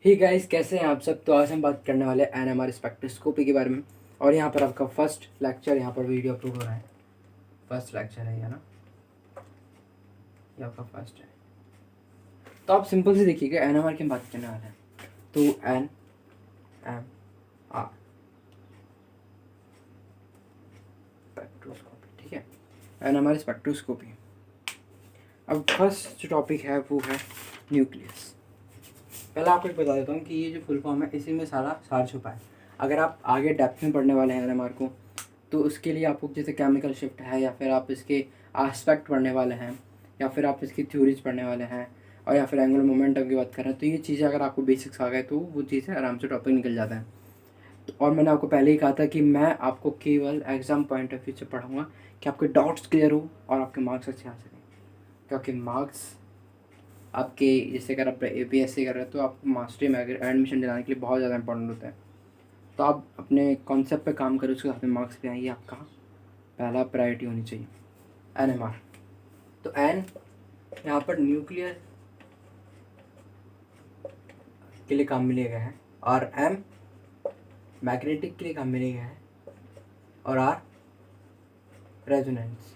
Hey guys, कैसे हैं आप सब। तो आज हम बात करने वाले हैं एनएमआर स्पेक्ट्रोस्कोपी के बारे में। और यहाँ पर आपका फर्स्ट लेक्चर यहाँ पर वीडियो अपलोड हो रहा है। फर्स्ट लेक्चर है ये ना, ये आपका फर्स्ट है। तो आप सिंपल से देखिएगा एनएमआर की हम बात करने वाले हैं। तो एन एम आर स्पेक्ट्रोस्कोपी, ठीक है। NMR spectroscopy. अब फर्स्ट जो टॉपिक है वो है न्यूक्लियस। पहले आपको एक बता देता हूँ कि ये जो फुल फॉर्म है इसी में सारा सार छुपा है। अगर आप आगे डेप्थ में पढ़ने वाले हैं एनएमआर को, तो उसके लिए आपको जैसे केमिकल शिफ्ट है, या फिर आप इसके एस्पेक्ट पढ़ने वाले हैं, या फिर आप इसकी थ्योरीज पढ़ने वाले हैं, और या फिर एंगुलर मोमेंटम की बात कर रहे हैं, तो ये चीज़ें अगर आपको बेसिक्स आ गए तो वो चीज़ें आराम से टॉपिक निकल जाता है। तो और मैंने आपको पहले ही कहा था कि मैं आपको केवल एग्ज़ाम पॉइंट ऑफ व्यू से पढ़ाऊँगा कि आपके डाउट्स क्लियर हो और आपके मार्क्स अच्छे आ सकें। क्योंकि मार्क्स आपके, जैसे अगर आप APSC कर रहे हो तो आप मास्टरी में अगर एडमिशन दिलाने के लिए बहुत ज़्यादा इंपॉर्टेंट होता है। तो आप अपने कॉन्सेप्ट पे काम करें, उसके साथ में मार्क्स भी आएंगे, आपका पहला प्रायोरिटी होनी चाहिए एनएमआर। तो एन यहाँ पर न्यूक्लियर के लिए काम में लिया गया है, और एम मैग्नेटिक के लिए काम में लिया गया है, और आर रेजोनेंस।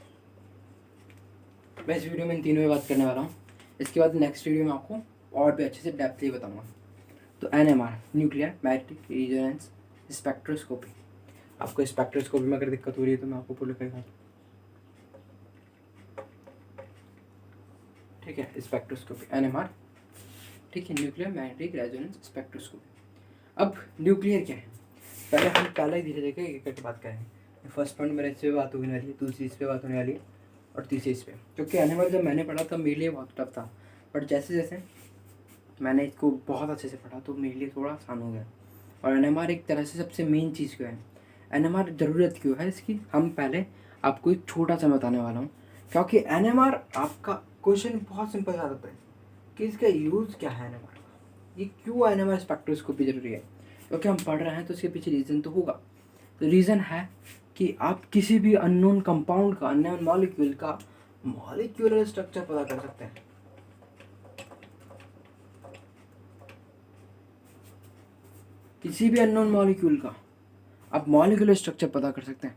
मैं इस वीडियो में इन तीनों में बात करने वाला हूँ। इसके बाद नेक्स्ट वीडियो में आपको और भी अच्छे से डेप्थली बताऊँगा। तो NMR nuclear magnetic resonance spectroscopy. आपको स्पेक्ट्रोस्कोपी में अगर दिक्कत हो रही है तो मैं आपको बोल कर, ठीक है। स्पेक्ट्रोस्कोपी एनएमआर, ठीक है। Nuclear magnetic resonance spectroscopy. अब न्यूक्लियर क्या है, पहले ही धीरे धीरे एक करके बात करेंगे। फर्स्ट पॉइंट मेरे इस पर बात होने वाली है, दूसरी इस पर बात होने वाली है, और तीसरी इस पर। क्योंकि एनएमआर जब मैंने पढ़ा तब मेरे लिए बहुत टफ था, बट जैसे जैसे मैंने इसको बहुत अच्छे से पढ़ा तो मेरे लिए थोड़ा आसान हो गया। और एनएमआर एक तरह से सबसे मेन चीज़ क्यों है, एनएमआर ज़रूरत क्यों है इसकी, हम पहले आपको एक छोटा सा बताने वाला हूँ। क्योंकि एनएमआर आपका क्वेश्चन बहुत सिंपल सा आता है कि इसका यूज़ क्या है एनएमआर का, ये क्यों एनएमआर स्पेक्ट्रोस्कोपी ज़रूरी है। क्योंकि हम पढ़ रहे हैं तो इसके पीछे रीज़न तो होगा। तो रीज़न है कि आप किसी भी अननोन कंपाउंड का, अननोन मॉलिक्यूल का मॉलिक्यूलर स्ट्रक्चर पता कर सकते हैं। किसी भी अननोन मॉलिक्यूल का आप मॉलिक्यूलर स्ट्रक्चर पता कर सकते हैं।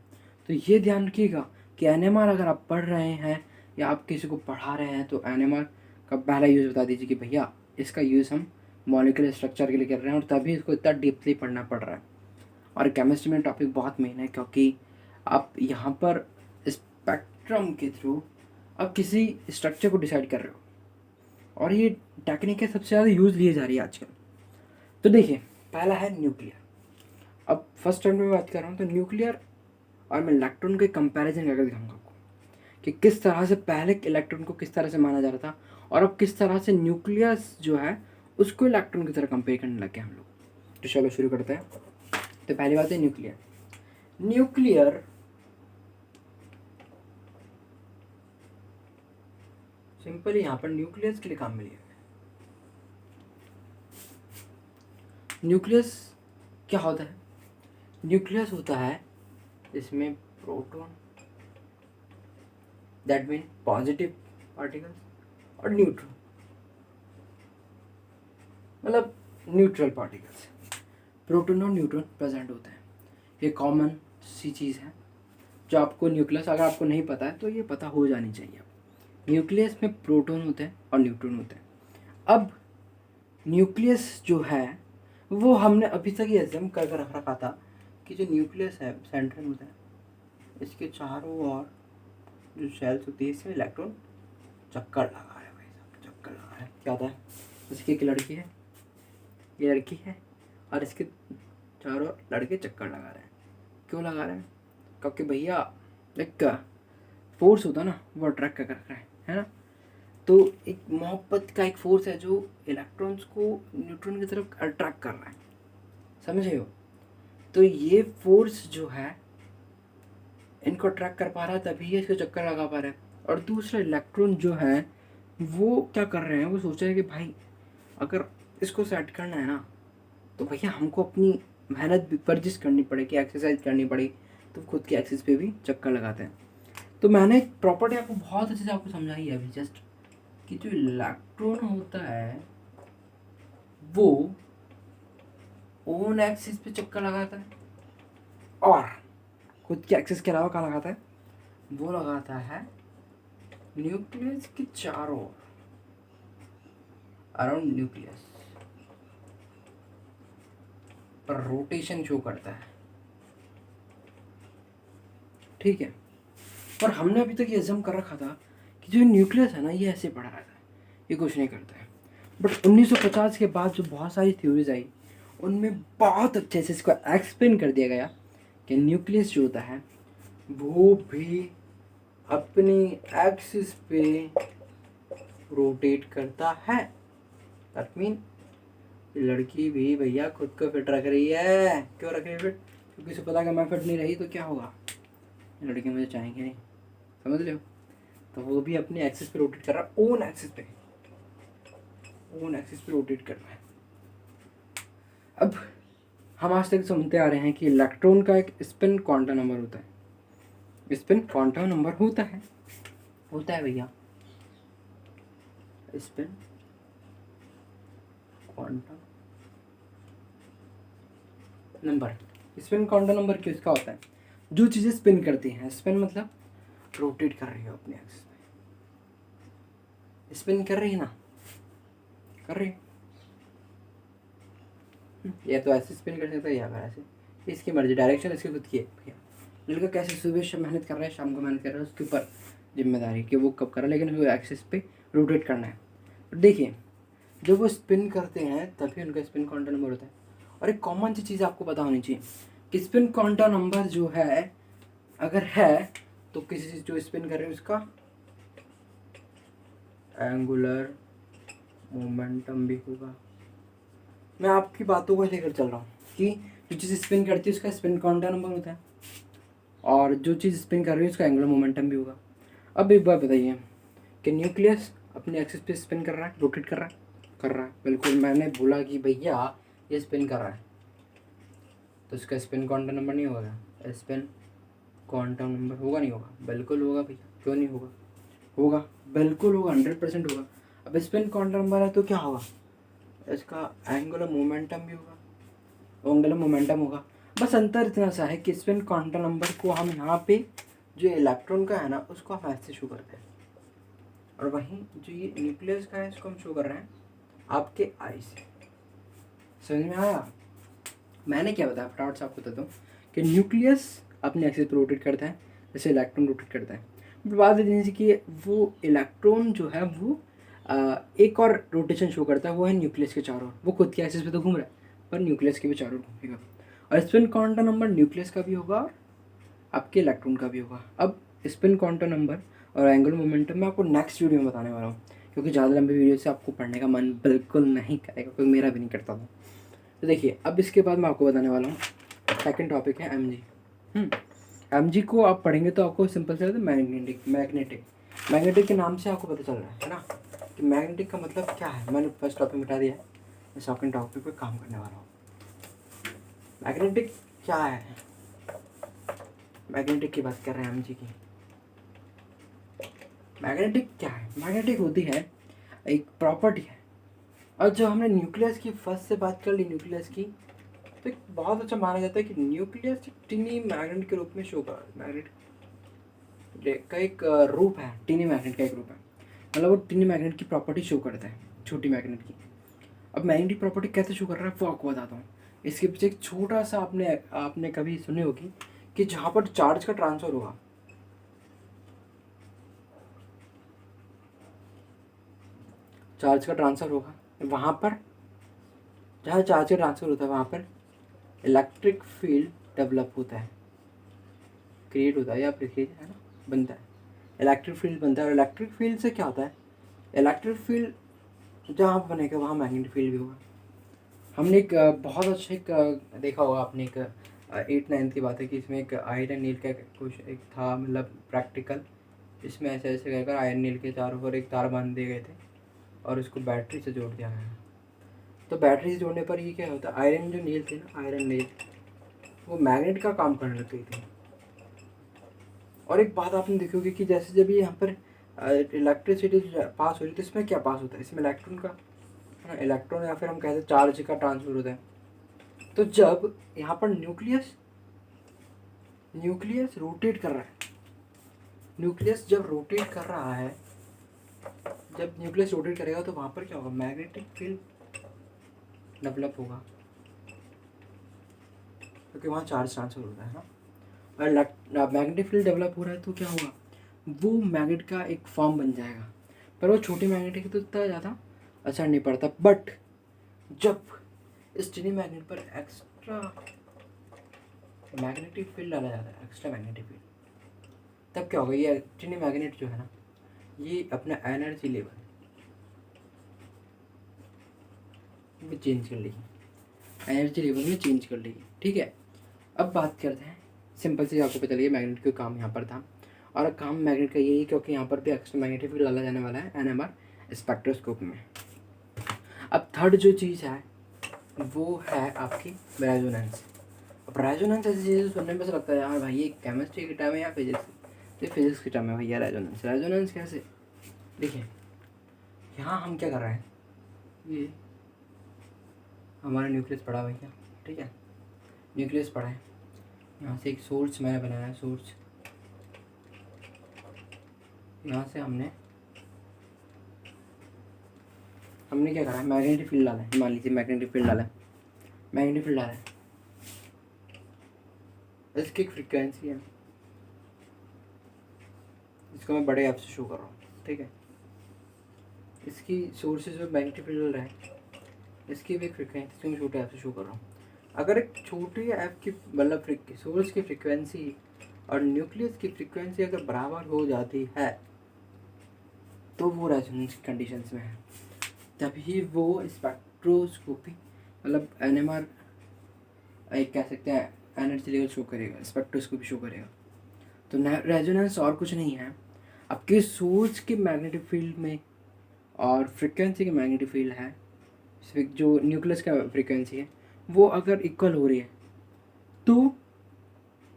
तो ये ध्यान रखिएगा कि एनएमआर अगर आप पढ़ रहे हैं या आप किसी को पढ़ा रहे हैं तो एनएमआर का पहला यूज़ बता दीजिए कि भैया इसका यूज़ हम मॉलिक्यूलर स्ट्रक्चर के लिए कर रहे हैं, और तभी इसको इतना डीपली पढ़ना पड़ रहा है। और केमिस्ट्री में टॉपिक बहुत मेन है, क्योंकि आप यहाँ पर स्पेक्ट्रम के थ्रू आप किसी स्ट्रक्चर को डिसाइड कर रहे हो, और ये टेक्निक सबसे ज़्यादा यूज़ ली जा रही है आजकल। तो देखिए, पहला है न्यूक्लियर। अब फर्स्ट टाइम में बात कर रहा हूँ तो न्यूक्लियर और मैं इलेक्ट्रॉन के कंपैरिजन करके दिखाऊंगा आपको कि किस तरह से पहले इलेक्ट्रॉन को किस तरह से माना जा रहा था, और अब किस तरह से न्यूक्लियस जो है उसको इलेक्ट्रॉन की तरह कंपेयर करने लगे हम लोग। तो चलो शुरू करते हैं। तो पहली बात है न्यूक्लियर। न्यूक्लियर सिंपली यहाँ पर न्यूक्लियस के लिए काम में लिया गया। न्यूक्लियस क्या होता है, न्यूक्लियस होता है इसमें proton, that mean positive particles, और न्यूट्रॉन मतलब न्यूट्रल पार्टिकल्स। प्रोटॉन और न्यूट्रॉन प्रेजेंट होते हैं। ये कॉमन सी चीज़ है जो आपको न्यूक्लियस, अगर आपको नहीं पता है तो ये पता हो जानी चाहिए। न्यूक्लियस में प्रोटॉन होते हैं और न्यूट्रॉन होते हैं। अब न्यूक्लियस जो है वो हमने अभी तक ये एज्यूम कर रख रखा था कि जो न्यूक्लियस है सेंटर में होता है, इसके चारों ओर जो शेल्स होती है इसमें इलेक्ट्रॉन चक्कर लगा रहा है। भाई साहब चक्कर लगा रहा है, क्या होता है, इसकी एक लड़की है, ये लड़की है, और इसके चारों लड़के चक्कर लगा रहे हैं। क्यों लगा रहे हैं, क्योंकि भैया एक फोर्स होता है ना, वो अट्रैक्ट कर रहा है ना। तो एक मोहब्बत का एक फोर्स है जो इलेक्ट्रॉन्स को न्यूट्रॉन की तरफ अट्रैक्ट कर रहा है, समझे हो। तो ये फोर्स जो है इनको अट्रैक्ट कर पा रहा है, तभी ये इसको चक्कर लगा पा रहा है। और दूसरा इलेक्ट्रॉन जो है वो क्या कर रहे हैं, वो सोच रहे हैं कि भाई अगर इसको सेट करना है ना तो भैया हमको अपनी मेहनत भी वर्जिश करनी पड़ेगी, एक्सरसाइज करनी पड़ेगी। तो खुद के एक्सिस पे भी चक्कर लगाते हैं। तो मैंने एक प्रॉपर्टी आपको बहुत अच्छे से आपको समझाई है अभी जस्ट, कि जो इलेक्ट्रॉन होता है वो ओन एक्सिस पे चक्कर लगाता है और खुद के एक्सिस के अलावा कहाँ लगाता है, वो लगाता है न्यूक्लियस के चारों ओर, अराउंड न्यूक्लियस पर रोटेशन शो करता है। ठीक है, और हमने अभी तक ये एज्यूम कर रखा था कि जो न्यूक्लियस है ना ये ऐसे पड़ा रहता है, ये कुछ नहीं करता है। बट 1950 के बाद जो बहुत सारी थ्योरीज आई उनमें बहुत अच्छे से इसको एक्सप्लेन कर दिया गया कि न्यूक्लियस जो होता है वो भी अपनी एक्सिस पे रोटेट करता है। दैट मीन लड़की भी भैया खुद को फिट रख रही है। क्यों रख रही है फिट? क्योंकि उसे पता कि मैं फिट नहीं रही तो क्या होगा, लड़के मुझे चाहेंगे नहीं, समझ लो। तो वो भी अपने एक्सिस पे रोटेट कर रहा है, ओन एक्सिस पे रोटेट कर रहा है। अब हम आज तक समझते आ रहे हैं कि इलेक्ट्रॉन का एक स्पिन क्वांटम नंबर होता है। स्पिन क्वांटम नंबर होता है भैया, spin quantum number. Spin quantum number किसका होता है? जो चीज़ें स्पिन करती हैं, स्पिन मतलब रोटेट कर रही हो अपने एक्सिस पे, स्पिन कर रही है ना, कर रही है। या तो ऐसे स्पिन कर सकता है या फिर ऐसे, इसकी मर्जी, डायरेक्शन इसकी खुद की है भैया। लड़का कैसे सुबह शाम मेहनत कर रहा है, शाम को मेहनत कर रहा है, उसके ऊपर जिम्मेदारी कि वो कब कर रहा है, लेकिन उसको एक्सिस पे रोटेट करना है। देखिए जब वो स्पिन करते हैं तभी उनका स्पिन क्वांटम नंबर होता है। और एक कॉमन सी चीज़ आपको पता होनी चाहिए कि स्पिन क्वांटम नंबर जो है अगर है तो किसी चीज़ जो स्पिन कर रहे हैं उसका एंगुलर मोमेंटम भी होगा। मैं आपकी बातों को लेकर चल रहा हूँ कि जो चीज़ स्पिन करती है उसका स्पिन क्वांटम नंबर होता है और जो चीज़ स्पिन कर रही है उसका एंगुलर मोमेंटम भी होगा। अब एक बात बताइए कि न्यूक्लियस अपने एक्सिस पे स्पिन कर रहा है, रोटेट कर रहा है, बिल्कुल। मैंने बोला कि भैया ये स्पिन कर रहा है तो उसका स्पिन क्वांटम नंबर नहीं होगा, स्पिन क्वांटम नंबर होगा नहीं होगा? बिल्कुल होगा भैया, क्यों नहीं होगा? होगा, बिल्कुल होगा, 100% होगा। अब स्पिन क्वांटम नंबर है तो क्या होगा, इसका एंगुलर मोमेंटम भी होगा, एंगुलर मोमेंटम होगा। बस अंतर इतना सा है कि स्पिन क्वांटम नंबर को हम यहाँ पे जो इलेक्ट्रॉन का है ना उसको हम ऐसे शो करते हैं और वहीं जो ये न्यूक्लियस का है इसको हम शो कर रहे हैं आपके आई से। समझ में आया? मैंने क्या बताया फटाफट से आपको बताता हूँ कि न्यूक्लियस अपने एक्सिस पर रोटेट करता है जैसे इलेक्ट्रॉन रोटेट करता है। बात इतनी सी कि वो इलेक्ट्रॉन जो है वो एक और रोटेशन शो करता है, वो है न्यूक्लियस के चारों ओर। वो खुद के एक्सिस पे तो घूम रहा है पर न्यूक्लियस के भी चारों ओर घूमेगा। और स्पिन क्वांटम नंबर न्यूक्लियस का भी होगा और आपके इलेक्ट्रॉन का भी होगा। अब स्पिन क्वांटम नंबर और एंगुलर मोमेंटम मैं आपको नेक्स्ट वीडियो में बताने वाला हूँ क्योंकि ज़्यादा लंबी वीडियो से आपको पढ़ने का मन बिल्कुल नहीं करेगा, क्योंकि मेरा भी नहीं करता था। तो देखिए अब इसके बाद मैं आपको बताने वाला हूँ सेकंड टॉपिक है एम जी को आप पढ़ेंगे तो आपको सिंपल से मैग्नेटिक के नाम से आपको पता चल रहा है ना कि मैग्नेटिक का मतलब क्या है। मैंने फर्स्ट टॉपिक मिटा दिया है, मैं सेकंड टॉपिक पे काम करने वाला हूँ। मैग्नेटिक क्या है? मैग्नेटिक की बात कर रहे हैं एम जी की। मैग्नेटिक क्या है? मैग्नेटिक होती है एक प्रॉपर्टी है। और जो हमने न्यूक्लियस की फर्स्ट से बात कर ली न्यूक्लियस की, तो एक बहुत अच्छा माना जाता है कि न्यूक्लियस एक टिनी मैग्नेट के रूप में शो कर, मैग्नेट का एक रूप है, टिनी मैग्नेट का एक रूप है। मतलब वो टिनी मैग्नेट की प्रॉपर्टी शो करता है, छोटी मैग्नेट की। अब मैग्नेटिक प्रॉपर्टी कैसे शो कर रहा है वो आपको बताता हूँ। इसके पीछे एक छोटा सा आपने कभी सुनी होगी कि जहाँ पर चार्ज का ट्रांसफर होगा, वहाँ पर जहाँ चार्ज का ट्रांसफर होता है वहाँ पर इलेक्ट्रिक फील्ड डेवलप होता है, क्रिएट होता है या फिर है ना, बनता है। इलेक्ट्रिक फील्ड बनता है और इलेक्ट्रिक फील्ड से क्या होता है, इलेक्ट्रिक फील्ड जहाँ बनेगा वहाँ मैग्नेटिक फील्ड भी होगा। हमने एक बहुत अच्छा एक देखा होगा आपने, एक 8th-9th की बात है कि इसमें एक आयरन नील का कुछ एक था, मतलब प्रैक्टिकल। इसमें ऐसे ऐसे कहकर आयरन नील के चारों ओर एक तार बांध दिए गए थे और उसको बैटरी से जोड़ दिया गया। तो बैटरी से जोड़ने पर ये क्या होता है, आयरन जो नील थे ना, आयरन नील वो मैग्नेट का काम करने लग गई थी। और एक बात आपने देखी होगी कि जैसे जब ये यहाँ पर इलेक्ट्रिसिटी पास हो रही है तो इसमें क्या पास होता है, इसमें इलेक्ट्रॉन का है ना, इलेक्ट्रॉन या फिर हम कहते हैं चार्ज का ट्रांसफर होता है। तो जब यहाँ पर न्यूक्लियस रोटेट कर रहा है, न्यूक्लियस जब रोटेट कर रहा है, जब न्यूक्लियस रोटेट करेगा तो वहाँ पर क्या होगा, मैग्नेटिक फील्ड डेवलप होगा, क्योंकि वहाँ चार्ज ट्रांसफर होता है ना। और मैग्नेटिक फील्ड डेवलप हो रहा है तो क्या होगा, वो मैग्नेट का एक फॉर्म बन जाएगा। पर वो छोटे मैग्नेट है तो इतना ज़्यादा असर नहीं पड़ता। बट जब इस टिनी मैग्नेट पर एक्स्ट्रा मैग्नेटिक फील्ड डाला जाता है, एक्स्ट्रा मैग्नेटिक फील्ड, तब क्या होगा, ये टिनी मैग्नेट जो है ना, ये अपना एनर्जी लेवल में चेंज कर लेगी, एनर्जी लेवल में चेंज कर लेगी। ठीक है, अब बात करते हैं सिंपल से, आपको पता चलिए मैग्नेट का काम यहाँ पर था, और काम मैग्नेट का यही, क्योंकि यहाँ पर भी एक्स्ट्रा मैग्नेटिक फील्ड डाला जाने वाला है NMR स्पेक्ट्रोस्कोप में। अब थर्ड जो चीज़ है वो है आपकी रेजोनेंस। अब रेजोनेंस ऐसी चीज़ सुनने में से लगता है यार भाई ये केमिस्ट्री की टर्म है या फिजिक्स, तो फिजिक्स की टर्म है भैया। रेजोनेंस कैसे, देखिए यहाँ हम क्या कर रहे हैं, ये हमारा न्यूक्लियस पड़ा भैया, ठीक है, न्यूक्लियस पड़ा है, यहाँ से एक सोर्स मैंने बनाया है, सोर्स, यहाँ से हमने क्या करा है, मैग्नेटिक फील्ड डाला है, मान लीजिए मैग्नेटिक फील्ड डाला है, इसकी एक फ्रिक्वेंसी है, इसको मैं बड़े ऐप से शो कर रहा हूँ, ठीक है, इसकी सोर्सेज में मैग्नेटिक फील्ड डाल रहा है, इसकी भी एक फ्रिक्वेंसी, इसको मैं छोटे ऐप से शो कर रहा हूँ। अगर एक छोटे ऐप की मतलब सोर्स की फ्रिक्वेंसी और न्यूक्लियस की फ्रिक्वेंसी अगर बराबर हो जाती है तो वो रेजोनेंस कंडीशंस में है, तभी वो स्पेक्ट्रोस्कोपी मतलब NMR एक कह सकते हैं एनर्जी लेवल शो करेगा, स्पेक्ट्रोस्कोपी शो करेगा। तो रेजोनेंस और कुछ नहीं है, आपके सोर्स के मैग्नेटिक फील्ड में और फ्रिक्वेंसी के मैग्नेटिक फील्ड है, जो न्यूक्लियस का फ्रिक्वेंसी है वो अगर इक्वल हो रही है तो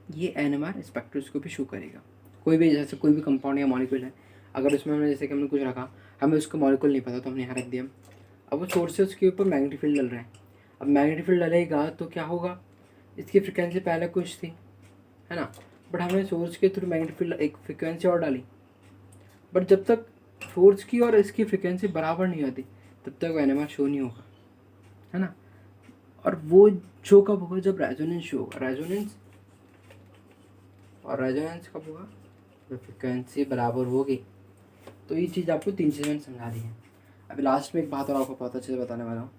ये NMR स्पेक्ट्रोस्कोपी शो करेगा। कोई भी जैसे कोई भी कंपाउंड या मॉलिक्यूल है, अगर उसमें हमने जैसे कि हमने कुछ रखा, हमें उसका मॉलिक्यूल नहीं पता तो हमने यहाँ रख दिया, अब वो सोर्स से उसके ऊपर मैग्नेटिक फील्ड डल रहा है, अब मैग्नेटिक फील्ड डलेगा तो क्या होगा, इसकी फ्रिक्वेंसी पहले कुछ थी, है ना, बट हमने सोर्स के थ्रू मैग्नेटिक फील्ड एक फ्रिक्वेंसी और डाली, बट जब तक सोर्स की और इसकी फ्रिक्वेंसी बराबर नहीं होती तब तक NMR शो नहीं होगा, है ना। और वो शो कब होगा, जब रेजोनेंस शो होगा, रेजोनेंस कब होगा, जब फ्रिक्वेंसी बराबर होगी। तो ये चीज़ आपको 3 चीज़ें मैंने समझा दी है। अभी लास्ट में एक बात और आपको बहुत अच्छे से बताने वाला हूँ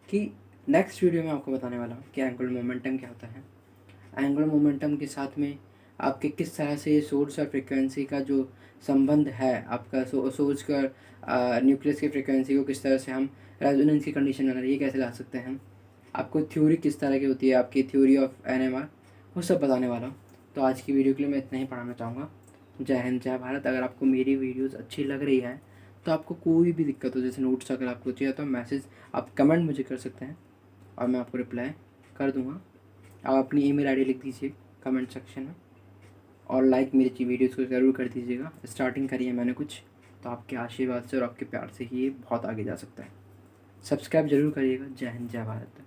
कि नेक्स्ट वीडियो में आपको बताने वाला हूँ कि एंगुलर मोमेंटम क्या होता है, एंगुलर मोमेंटम के साथ में आपके किस तरह से सोर्स और फ्रिक्वेंसी का जो संबंध है, आपका सोर्स का न्यूक्लियस की फ्रिक्वेंसी को किस तरह से हम रेजोनेंस की कंडीशन में ये कैसे ला सकते हैं, आपको थ्योरी किस तरह की होती है, आपकी थ्योरी ऑफ NMR, वो सब बताने वाला हूँ। तो आज की वीडियो के लिए मैं इतना ही पढ़ाना चाहूँगा। जय हिंद, जय भारत। अगर आपको मेरी वीडियोज़ अच्छी लग रही है तो आपको कोई भी दिक्कत हो, जैसे नोट्स अगर आपको चाहिए तो मैसेज आप कमेंट मुझे कर सकते हैं और मैं आपको रिप्लाई कर दूँगा। आप अपनी ईमेल आईडी लिख दीजिए कमेंट सेक्शन में, और लाइक मेरी वीडियोज़ को ज़रूर कर दीजिएगा। स्टार्टिंग करी है मैंने कुछ, तो आपके आशीर्वाद से और आपके प्यार से ही ये बहुत आगे जा सकता है। सब्सक्राइब ज़रूर करिएगा। जय हिंद, जय भारत।